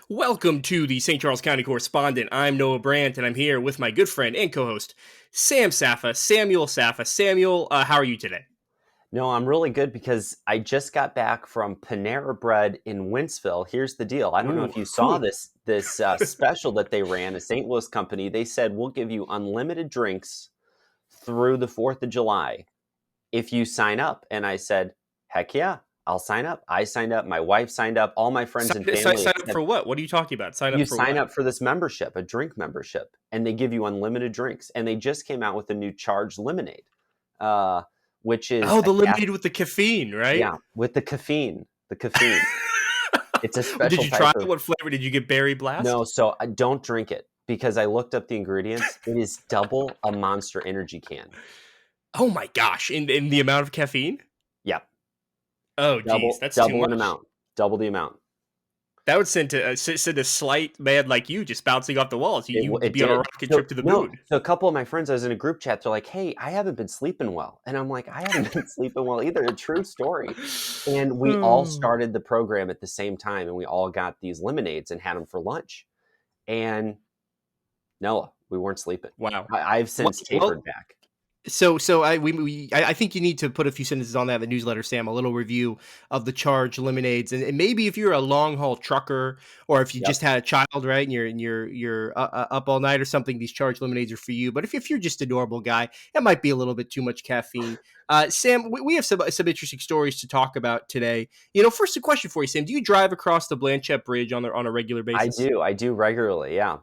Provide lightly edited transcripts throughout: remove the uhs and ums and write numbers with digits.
Welcome to the St. Charles County Correspondent. I'm Noah Brandt, and I'm here with my good friend and co-host, Sam Saffa, Samuel Saffa. Samuel, how are you today? No, I'm really good because I just got back from Panera Bread in Wentzville. Here's the deal. I don't know Ooh, if you saw whew. this special that they ran, a St. Louis company. They said we'll give you unlimited drinks through the 4th of July if you sign up. And I said, heck yeah, I'll sign up. I signed up. My wife signed up. All my friends and family Sign up for except what? What are you talking about? Sign up you for sign what? up for this membership, a drink membership, and they give you unlimited drinks. And they just came out with a new charged lemonade, uh, which is Oh, a the caffeine. lemonade with the caffeine, right? Yeah, with the caffeine. The caffeine. It's a Did special you type try it? of What flavor did you get? Berry Blast? no, so I don't drink it because I looked up the ingredients. It is double a Monster Energy can. Oh my gosh! In the amount of caffeine? Yeah, Oh, geez, that's too double an much. amount, double the amount. That would send a slight man like you just bouncing off the walls. You'd It be on a did. rocket So trip to the no, moon. so a couple of my friends, I was in a group chat. They're like, "Hey, I haven't been sleeping well," and I'm like, "I haven't been sleeping well either." A true story. And we all Hmm. started the program at the same time, and we all got these lemonades and had them for lunch. And Noah, we weren't sleeping. Wow. I've Well, since well, tapered back. I think you need to put a few sentences on that in the newsletter, Sam. A little review of the charge lemonades, and maybe if you're a long haul trucker, or if you Yep. just had a child, right, and you're up all night or something, these charge lemonades are for you. But if you're just a normal guy, it might be a little bit too much caffeine. Sam, we have some interesting stories to talk about today. First a question for you, Sam. Do you drive across the Blanchett Bridge on a regular basis? I do regularly, yeah.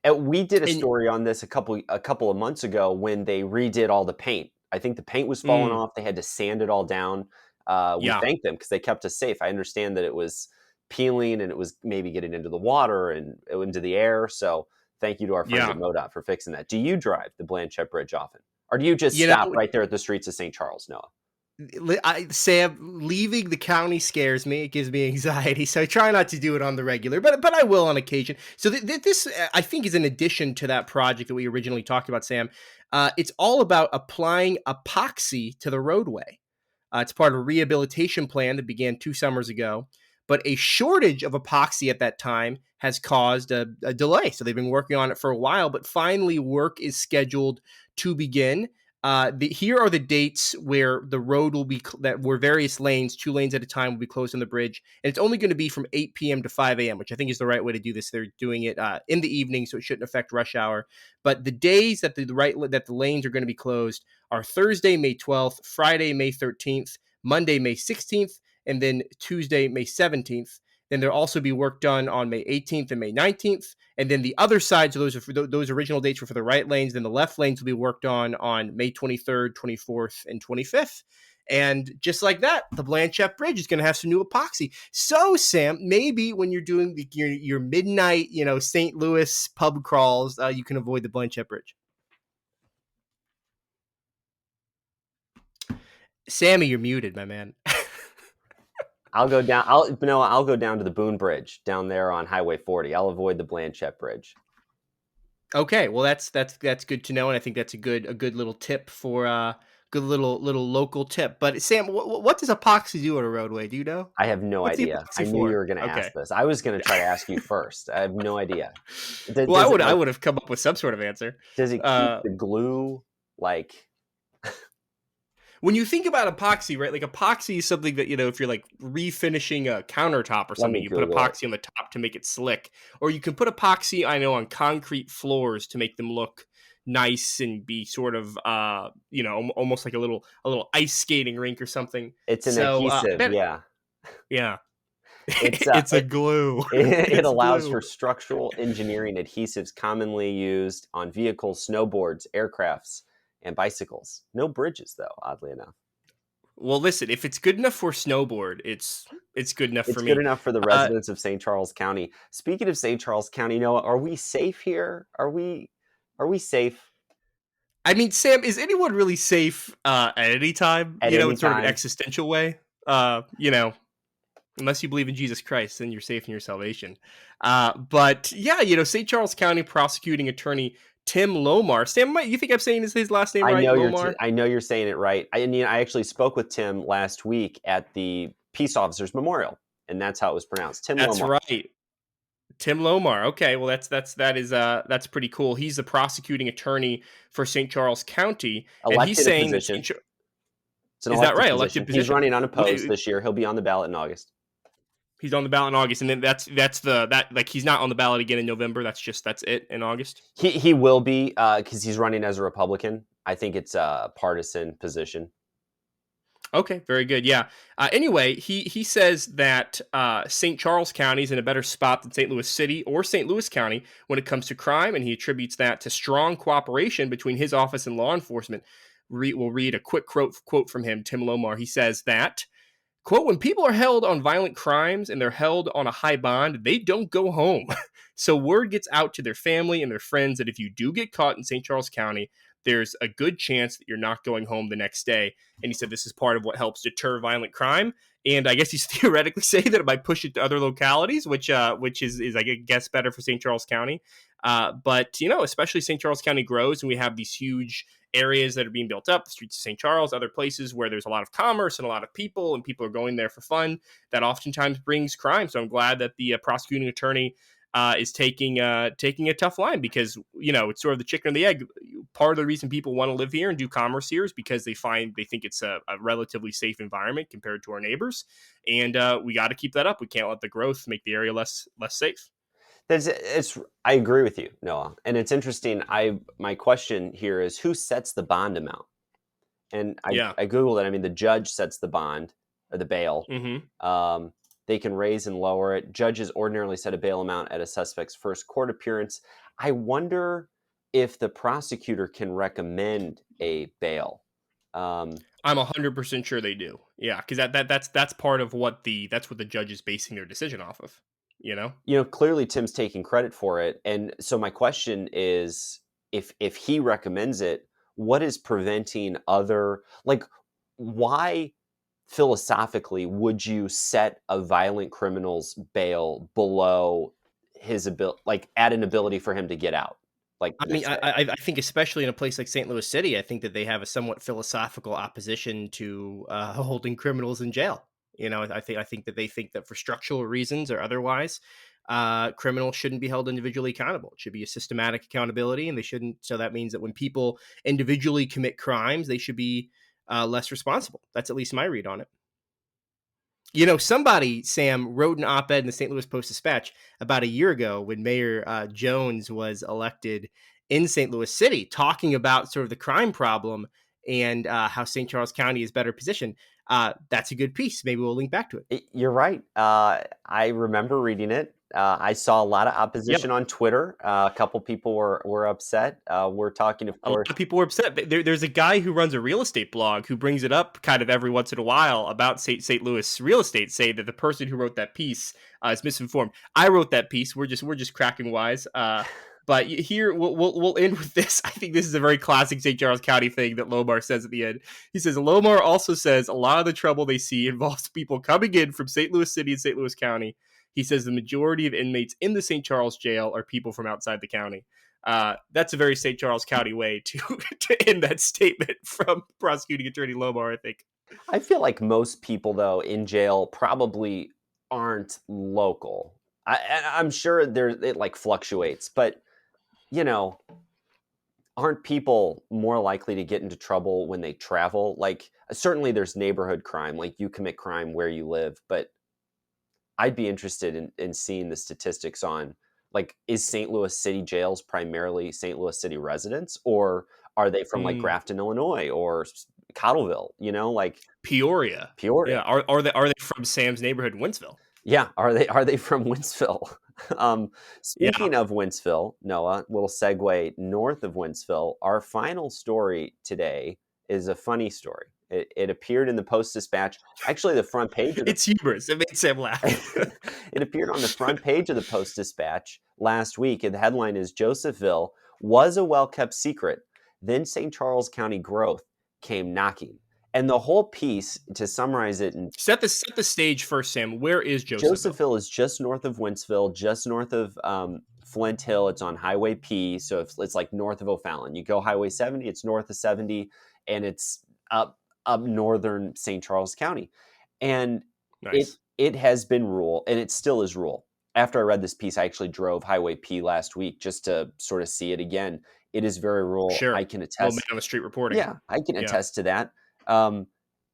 We did a And story on this a couple of months ago when they redid all the paint. I think the paint was falling mm, off. They had to sand it all down. We yeah, thanked them because they kept us safe. I understand that it was peeling and it was maybe getting into the water and into the air. So thank you to our friends yeah. at MoDOT for fixing that. Do you drive the Blanchett Bridge often? Or do you just You stop know, right there at the streets of St. Charles, Noah? Sam, leaving the county scares me. It gives me anxiety, so I try not to do it on the regular, but I will on occasion. So this, I think, is an addition to that project that we originally talked about, Sam. It's all about applying epoxy to the roadway. It's part of a rehabilitation plan that began 2 summers ago, but a shortage of epoxy at that time has caused a delay. So they've been working on it for a while, but finally work is scheduled to begin. Here are the dates where the road will be where various lanes, 2 lanes at a time, will be closed on the bridge, and it's only going to be from 8 p.m. to 5 a.m., which I think is the right way to do this. They're doing it in the evening, so it shouldn't affect rush hour. But the days that the lanes are going to be closed are Thursday, May 12th, Friday, May 13th, Monday, May 16th, and then Tuesday, May 17th. Then there'll also be work done on May 18th and May 19th. And then the other side, so those original dates were for the right lanes. Then the left lanes will be worked on May 23rd, 24th, and 25th. And just like that, the Blanchett Bridge is going to have some new epoxy. So, Sam, maybe when you're doing your midnight, St. Louis pub crawls, you can avoid the Blanchett Bridge. Sammy, you're muted, my man. I'll go down. I'll go down to the Boone Bridge down there on Highway 40. I'll avoid the Blanchett Bridge. Okay, well that's good to know, and I think that's a good little tip for good little local tip. But Sam, what does epoxy do on a roadway? Do you know? I have no What's the idea. I epoxy knew you for? were going to Okay. ask this. I was going to try to ask you first. I have no idea. Well, I Does it would I like would have come up with some sort of answer. does it keep Uh, the glue like when you think about epoxy, right? Like epoxy is something that if you're like refinishing a countertop or let something, me you put Google it. epoxy on the top to make it slick, or you can put epoxy, I know, on concrete floors to make them look nice and be sort of almost like a little ice skating rink or something. It's an So I adhesive, bet yeah. yeah. It's It's a glue. it It's allows glue. for structural engineering adhesives commonly used on vehicles, snowboards, aircrafts, and bicycles. No bridges though, oddly enough. Well, listen, if it's good enough for snowboard, it's good enough for It's good me. enough for the Uh, residents of St. Charles County. Speaking of St. Charles County, Noah, are we safe here? Are we safe I mean, Sam, is anyone really safe at any time? at any In sort of an time? existential way. Uh, you know, unless you believe in Jesus Christ, then you're safe in your salvation. But yeah, St. Charles County prosecuting attorney Tim Lomar. Sam, you think I'm saying his last name I right? know Lomar. I know you're saying it right. I actually spoke with Tim last week at the Peace Officers Memorial, and that's how it was pronounced. Tim That's Lomar. right. Tim Lomar. Okay, well that's pretty cool. He's the prosecuting attorney for St. Charles County, and he's Elected a saying that position. It's an is that elected right? Elected position. He's position. running unopposed Wait, this year. He'll be on the ballot in August. he's on the ballot in August, and then that's the that like he's not on the ballot again in November. That's it in August. He will be because he's running as a Republican. I think it's a partisan position. Okay, very good. Yeah. Anyway, he says that St. Charles County is in a better spot than St. Louis City or St. Louis County when it comes to crime, and he attributes that to strong cooperation between his office and law enforcement. We'll read a quick quote from him, Tim Lomar. He says that, quote, when people are held on violent crimes and they're held on a high bond, they don't go home. So word gets out to their family and their friends that if you do get caught in St. Charles County, there's a good chance that you're not going home the next day. And he said this is part of what helps deter violent crime. And I guess he's theoretically saying that it might push it to other localities, which is I guess better for St. Charles County. But especially St. Charles County grows, and we have these huge areas that are being built up, the streets of St. Charles, other places where there's a lot of commerce and a lot of people, and people are going there for fun. That oftentimes brings crime. So I'm glad that the prosecuting attorney is taking a tough line, because it's sort of the chicken and the egg. Part of the reason people want to live here and do commerce here is because they think it's a relatively safe environment compared to our neighbors, and we got to keep that up. We can't let the growth make the area less safe. I agree with you, Noah, and it's interesting. My question here is, who sets the bond amount? And Yeah. I googled it. I mean, the judge sets the bond or the bail. Mm-hmm. They can raise and lower it. Judges ordinarily set a bail amount at a suspect's first court appearance. I wonder if the prosecutor can recommend a bail. I'm 100% sure they do. Yeah, because that's part of that's what the judge is basing their decision off of. Clearly Tim's taking credit for it. And so my question is, if he recommends it, what is preventing why philosophically would you set a violent criminal's bail below his ability, at an ability for him to get out? I mean, I think especially in a place like St. Louis City, I think that they have a somewhat philosophical opposition to holding criminals in jail. I think that they think that for structural reasons or otherwise, criminals shouldn't be held individually accountable. It should be a systematic accountability, and they shouldn't. So that means that when people individually commit crimes, they should be less responsible. That's at least my read on it. Somebody, Sam, wrote an op-ed in the St. Louis Post-Dispatch about a year ago when Mayor Jones was elected in St. Louis City, talking about sort of the crime problem and how St. Charles County is better positioned. That's a good piece. Maybe we'll link back to it. You're right. I remember reading it. I saw a lot of opposition on Twitter. A couple people were upset. We're talking, of A lot course. of people were upset. There's a guy who runs a real estate blog who brings it up kind of every once in a while about St. Louis real estate, saying that the person who wrote that piece is misinformed. I wrote that piece. We're just cracking wise. But here we'll end with this. I think this is a very classic St. Charles County thing that Lomar says at the end. He says Lomar also says a lot of the trouble they see involves people coming in from St. Louis City and St. Louis County. He says the majority of inmates in the St. Charles jail are people from outside the county. That's a very St. Charles County way to end that statement from prosecuting attorney Lomar, I think. I feel like most people, though, in jail probably aren't local. I'm sure it fluctuates, but aren't people more likely to get into trouble when they travel? Certainly there's neighborhood crime, you commit crime where you live, but I'd be interested in seeing the statistics on, is St. Louis City jails primarily St. Louis City residents, or are they from Grafton, Illinois, or Cottleville? Peoria. Peoria. Yeah. Are they from Sam's neighborhood in Wentzville? Yeah. Are they from Wentzville? Speaking of Wentzville, Noah, little segue north of Wentzville. Our final story today is a funny story. It appeared in the Post-Dispatch, actually the front page of It's humorous. It made Sam laugh. It appeared on the front page of the Post-Dispatch last week, and the headline is Josephville was a well-kept secret. Then St. Charles County growth came knocking. And the whole piece, to summarize it, set the stage first, Sam. Where is Josephville? Josephville is just north of Wentzville, just north of Flint Hill. It's on Highway P, so it's north of O'Fallon. You go Highway 70, it's north of 70, and it's up northern St. Charles County. And nice. it has been rural, and it still is rural. after I read this piece, I actually drove Highway P last week just to sort of see it again. It is very rural. I Sure. can Little man attest. on the street reporting. Yeah, I can Yeah. attest to that. Um,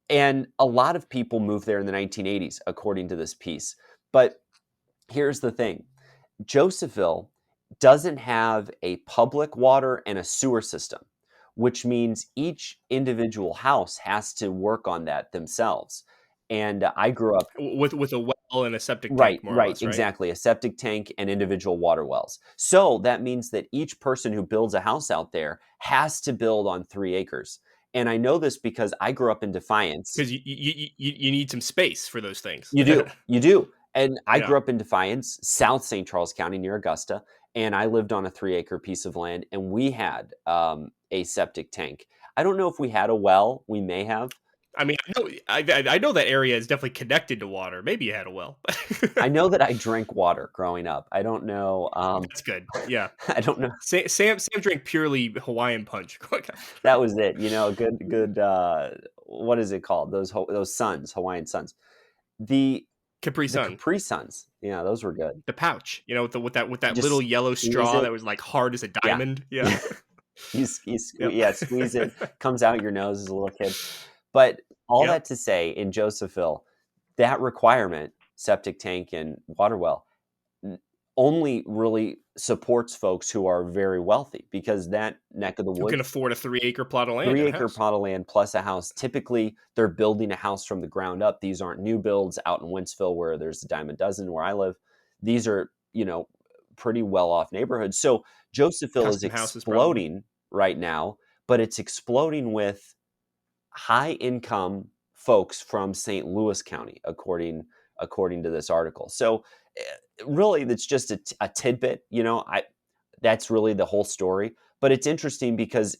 and a lot of people moved there in the 1980s, according to this piece. But here's the thing: Josephville doesn't have a public water and a sewer system, which means each individual house has to work on that themselves. And I grew up. With a well and a septic Right, tank, more or right, less, right? exactly. A septic tank and individual water wells. So that means that each person who builds a house out there has to build on 3 acres. And I know this because I grew up in Defiance. Because you need some space for those things. You do, you do. And I Yeah. grew up in Defiance, South St. Charles County near Augusta, and I lived on a 3 acre piece of land, and we had a septic tank. I don't know if we had a well. We may have. I mean, I know that area is definitely connected to water. Maybe you had a well. I know that I drank water growing up. I don't know. That's good. Yeah. I don't know. Sam drank purely Hawaiian punch. That was it. You know, a good. What is it called? Those Suns, Hawaiian Suns. The Capri the Sun, Capri Suns. Yeah, those were good. the pouch, with that little Just yellow squeeze straw it. that was like hard as a Yeah, diamond. Yeah. yeah. Yep. Yeah, squeeze it. Comes out your nose as a little kid. But all Yep. that to say, in Josephville, that requirement, septic tank and water well, n- only really supports folks who are very wealthy because that neck of the Who can woods, afford a 3 acre plot of land three and a acre house? plot of land plus a house. Typically, they're building a house from the ground up. These aren't new builds out in Wentzville where there's a dime a dozen where I live. These are, pretty well off neighborhoods. So Josephville is Custom houses, probably. exploding right now, but it's exploding with high income folks from St. Louis County, according to this article. So really, that's just a tidbit. That's really the whole story. But it's interesting because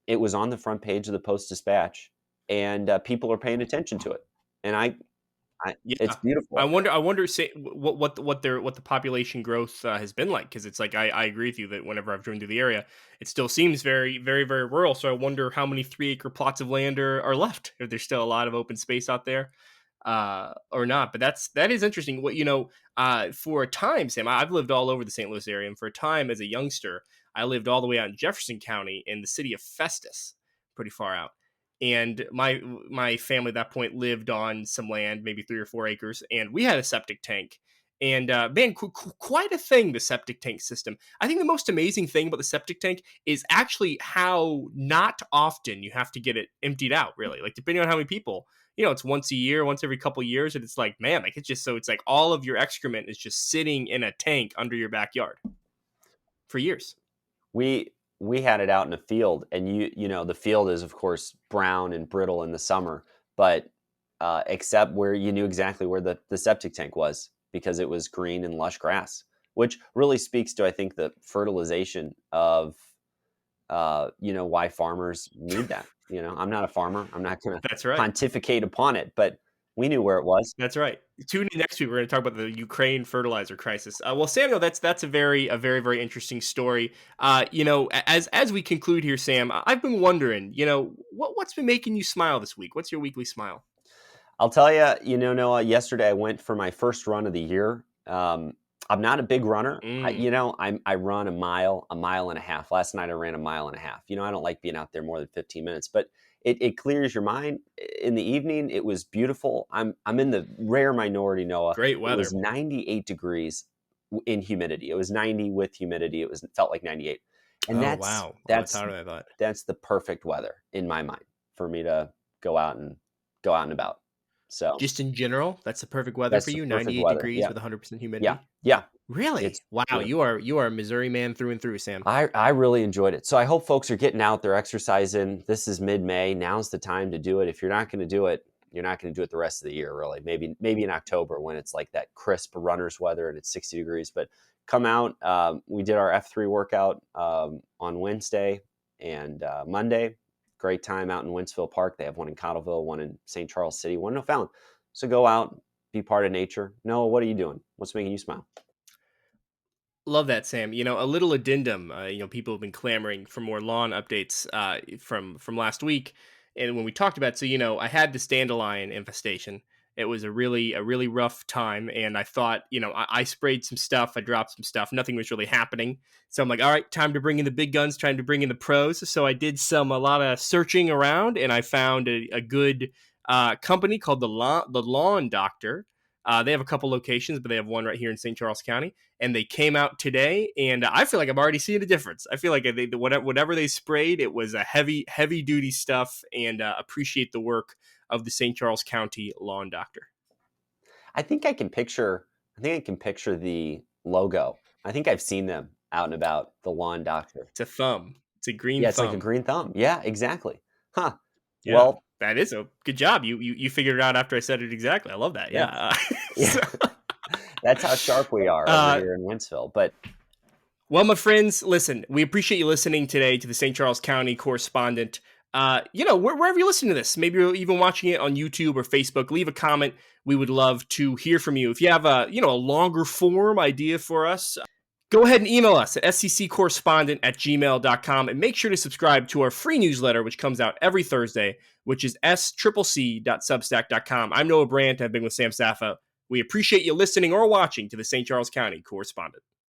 it was on the front page of the Post Dispatch, and people are paying attention to it. And it's Yeah. I beautiful. wonder. I wonder. Say what the population growth has been like, because it's like I agree with you that whenever I've driven through the area, it still seems very very very rural. So I wonder how many 3 acre plots of land are left. If there's still a lot of open space out there, or not. But that is interesting. For a time, Sam, I've lived all over the St. Louis area, and for a time as a youngster, I lived all the way out in Jefferson County in the city of Festus, pretty far out. And my family at that point lived on some land, maybe 3 or 4 acres, and we had a septic tank. And man, quite a thing, the septic tank system. I think the most amazing thing about the septic tank is actually how not often you have to get it emptied out, really. Like, depending on how many people, it's once a year, once every couple of years, and it's like, man, like it's like all of your excrement is just sitting in a tank under your backyard for years. We had it out in a field, and the field is of course brown and brittle in the summer, but except where you knew exactly where the septic tank was because it was green and lush grass, which really speaks to, I think, the fertilization of why farmers need that. I'm not a farmer. I'm not going to That's right. pontificate upon it, but we knew where it was. That's right. Tune in next week. We're going to talk about the Ukraine fertilizer crisis. Well, Samuel, that's a very very interesting story. As we conclude here, Sam, I've been wondering, what's been making you smile this week? What's your weekly smile? I'll tell you, Noah, yesterday I went for my first run of the year. I'm not a big runner. Mm, I run a mile and a half. Last night I ran a mile and a half. I don't like being out there more than 15 minutes, but it clears your mind. In the evening, it was beautiful. I'm in the rare minority, Noah. great It was weather. 98 degrees in humidity. It was 90 with humidity. Felt like 98. And Oh that's wow, a lot that's hotter than I thought. that's the perfect weather in my mind for me to go out and about. So Just in general, that's the perfect weather for that's the you. perfect 98 weather. degrees Yeah. with 100% Yeah. humidity. Yeah. Really? It's Wow, beautiful. you are a Missouri man through and through, Sam. I really enjoyed it. So I hope folks are getting out there exercising. This is mid-May. Now's the time to do it. If you're not going to do it, you're not going to do it the rest of the year, really. Maybe in October when it's like that crisp runner's weather and it's 60 degrees. But come out. We did our F3 workout on Wednesday and Monday. Great time out in Wentzville Park. They have one in Cottleville, one in St. Charles City, one in O'Fallon. So go out, be part of nature. Noah, what are you doing? What's making you smile? Love that, Sam. A little addendum. People have been clamoring for more lawn updates from last week, and when we talked about, so I had this dandelion infestation, It was a really rough time. And I thought, I sprayed some stuff. I dropped some stuff. Nothing was really happening. So I'm like, all right, time to bring in the big guns, trying to bring in the pros. So I did a lot of searching around, and I found a good company called the Lawn Doctor. They have a couple locations, but they have one right here in St. Charles County. And they came out today, and I feel like I'm already seeing a difference. I feel like whatever they sprayed, it was a heavy duty stuff, and appreciate the work of the St. Charles County Lawn Doctor. I think I can picture the logo. I think I've seen them out and about, the Lawn Doctor. It's a thumb. It's a green Yeah, it's thumb. like a green thumb. Yeah, exactly. Huh. Yeah, Well, that is a good job. You figured it out after I said it exactly. I love that. Yeah. yeah. That's how sharp we are over here in Wentzville. But well, my friends, listen, we appreciate you listening today to the St. Charles County Correspondent. Wherever you're listening to this, maybe you're even watching it on YouTube or Facebook, leave a comment. We would love to hear from you. If you have a longer form idea for us, go ahead and email us at scccorrespondent@gmail.com, and make sure to subscribe to our free newsletter, which comes out every Thursday, which is sccc.substack.com. I'm Noah Brandt. I've been with Sam Saffa. We appreciate you listening or watching to the St. Charles County Correspondent.